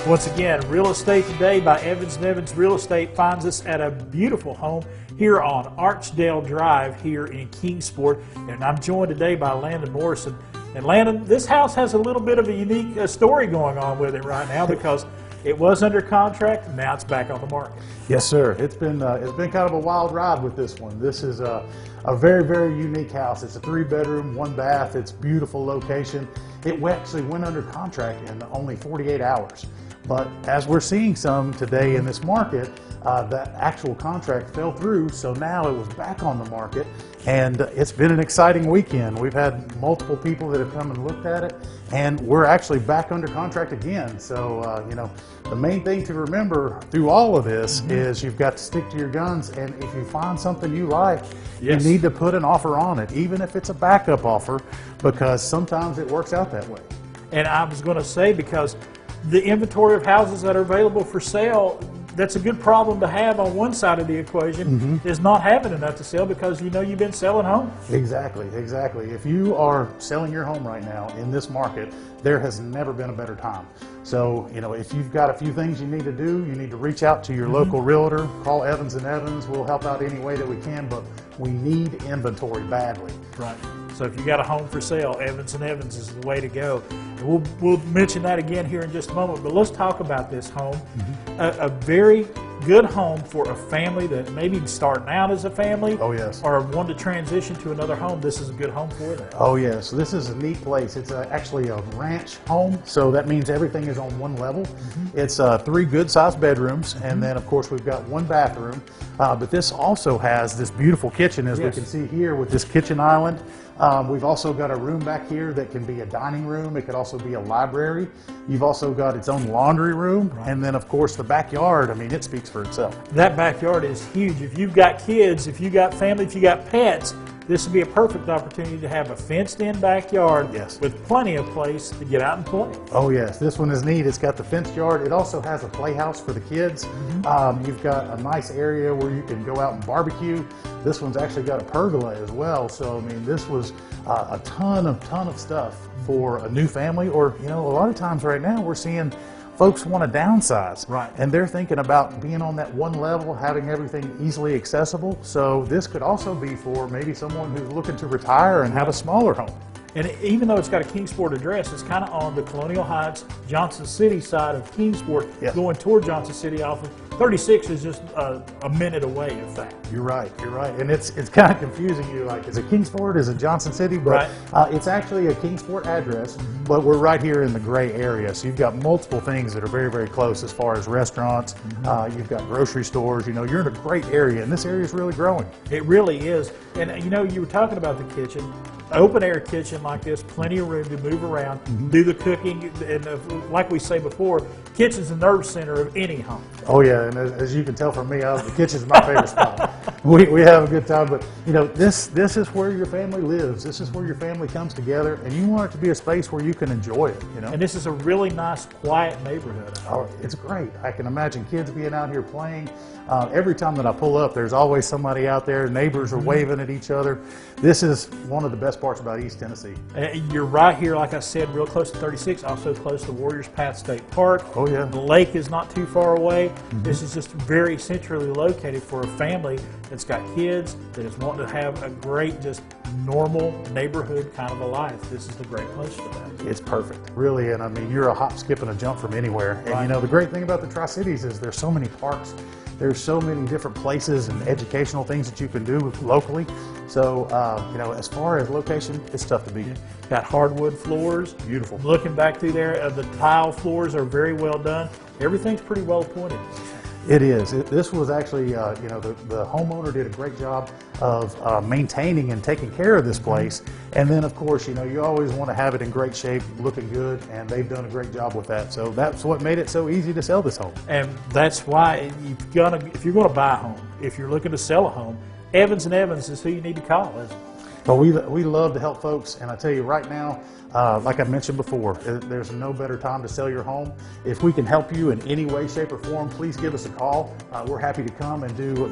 Once again, Real Estate Today by Evans & Evans Real Estate finds us at a beautiful home here on Archdale Drive here in Kingsport. And I'm joined today by Landon Morrison. And Landon, this house has a little bit of a unique story going on with it right now because it was under contract, and now it's back on the market. Yes, sir. It's been kind of a wild ride with this one. This is a very, very unique house. It's a 3-bedroom, 1-bath. It's a beautiful location. It actually went under contract in only 48 hours. But as we're seeing some today in this market, that actual contract fell through, so now it was back on the market, and it's been an exciting weekend. We've had multiple people that have come and looked at it, and we're actually back under contract again. So, you know, the main thing to remember through all of this is you've got to stick to your guns, and if you find something you like, you need to put an offer on it, even if it's a backup offer, because sometimes it works out that way. And I was going to say, because the inventory of houses that are available for sale, that's a good problem to have on one side of the equation, is not having enough to sell because you know you've been selling homes. Exactly, exactly. If you are selling your home right now in this market, there has never been a better time. So, you know, if you've got a few things you need to do, you need to reach out to your local realtor, call Evans & Evans. We'll help out any way that we can, but we need inventory badly. Right. So if you got a home for sale, Evans & Evans is the way to go. We'll mention that again here in just a moment, but let's talk about this home. A very good home for a family that maybe starting out as a family, or want to transition to another home. This is a good home for that. Oh yes, so this is a neat place. It's actually a ranch home, so that means everything is on one level. It's 3 good-sized bedrooms, and then of course we've got 1 bathroom. But this also has this beautiful kitchen, as we can see here, with this kitchen island. We've also got a room back here that can be a dining room. It could also be a library. You've also got its own laundry room, and then of course the backyard. I mean, it speaks for itself. That backyard is huge. If you've got kids, if you've got family, if you got pets, this would be a perfect opportunity to have a fenced-in backyard with plenty of place to get out and play. Oh yes, this one is neat. It's got the fenced yard. It also has a playhouse for the kids. You've got a nice area where you can go out and barbecue. This one's actually got a pergola as well. So I mean, this was a ton of stuff for a new family, or you know, a lot of times right now we're seeing folks want to downsize, and they're thinking about being on that one level, having everything easily accessible. So this could also be for maybe someone who's looking to retire and have a smaller home. And even though it's got a Kingsport address, it's kind of on the Colonial Heights, Johnson City side of Kingsport, going toward Johnson City off of 36 is just a minute away, in fact. You're right, you're right. And it's kind of confusing you, like, is it Kingsport, is it Johnson City? But it's actually a Kingsport address, but we're right here in the gray area. So you've got multiple things that are very, very close as far as restaurants. You've got grocery stores. You know, you're in a great area, and this area is really growing. It really is. And you know, you were talking about the kitchen. Open air kitchen like this, plenty of room to move around, do the cooking, and like we say before, kitchen's the nerve center of any home. Oh yeah, and as you can tell from me, the kitchen's my favorite spot. We have a good time, but you know, this is where your family lives. This is where your family comes together, and you want it to be a space where you can enjoy it. You know, and this is a really nice, quiet neighborhood. Oh, it's great. I can imagine kids being out here playing. Every time that I pull up, there's always somebody out there. Neighbors are waving at each other. This is one of the best parts about East Tennessee. You're right here, like I said, real close to 36, also close to Warriors Path State Park. Oh yeah. The lake is not too far away. This is just very centrally located for a family that's got kids, that is wanting to have a great, just normal neighborhood kind of a life. This is the great place for that. It's perfect, really. And I mean, you're a hop, skip, and a jump from anywhere. And you know, the great thing about the Tri-Cities is there's so many parks. There's so many different places and educational things that you can do locally. So, you know, as far as location, it's tough to beat. Got hardwood floors. Beautiful. Looking back through there, the tile floors are very well done. Everything's pretty well appointed. It is. This was actually, you know, the homeowner did a great job of maintaining and taking care of this place. And then, of course, you know, you always want to have it in great shape, looking good, and they've done a great job with that. So that's what made it so easy to sell this home. And that's why if you're going to buy a home, if you're looking to sell a home, Evans & Evans is who you need to call, isn't it? But we love to help folks, and I tell you right now, like I mentioned before, there's no better time to sell your home. If we can help you in any way, shape, or form, please give us a call. We're happy to come and do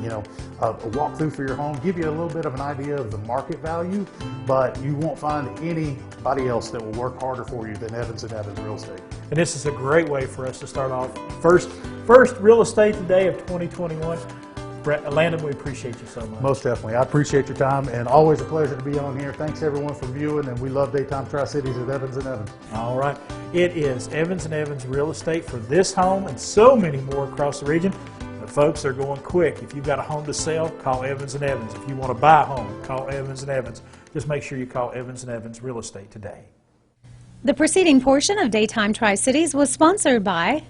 a walkthrough for your home, give you a little bit of an idea of the market value, but you won't find anybody else that will work harder for you than Evans & Evans Real Estate. And this is a great way for us to start off first real estate today of 2021. Landon, we appreciate you so much. Most definitely. I appreciate your time, and always a pleasure to be on here. Thanks everyone for viewing, and we love Daytime Tri-Cities at Evans & Evans. All right. It is Evans & Evans Real Estate for this home and so many more across the region. But folks, they're going quick. If you've got a home to sell, call Evans & Evans. If you want to buy a home, call Evans & Evans. Just make sure you call Evans & Evans Real Estate today. The preceding portion of Daytime Tri-Cities was sponsored by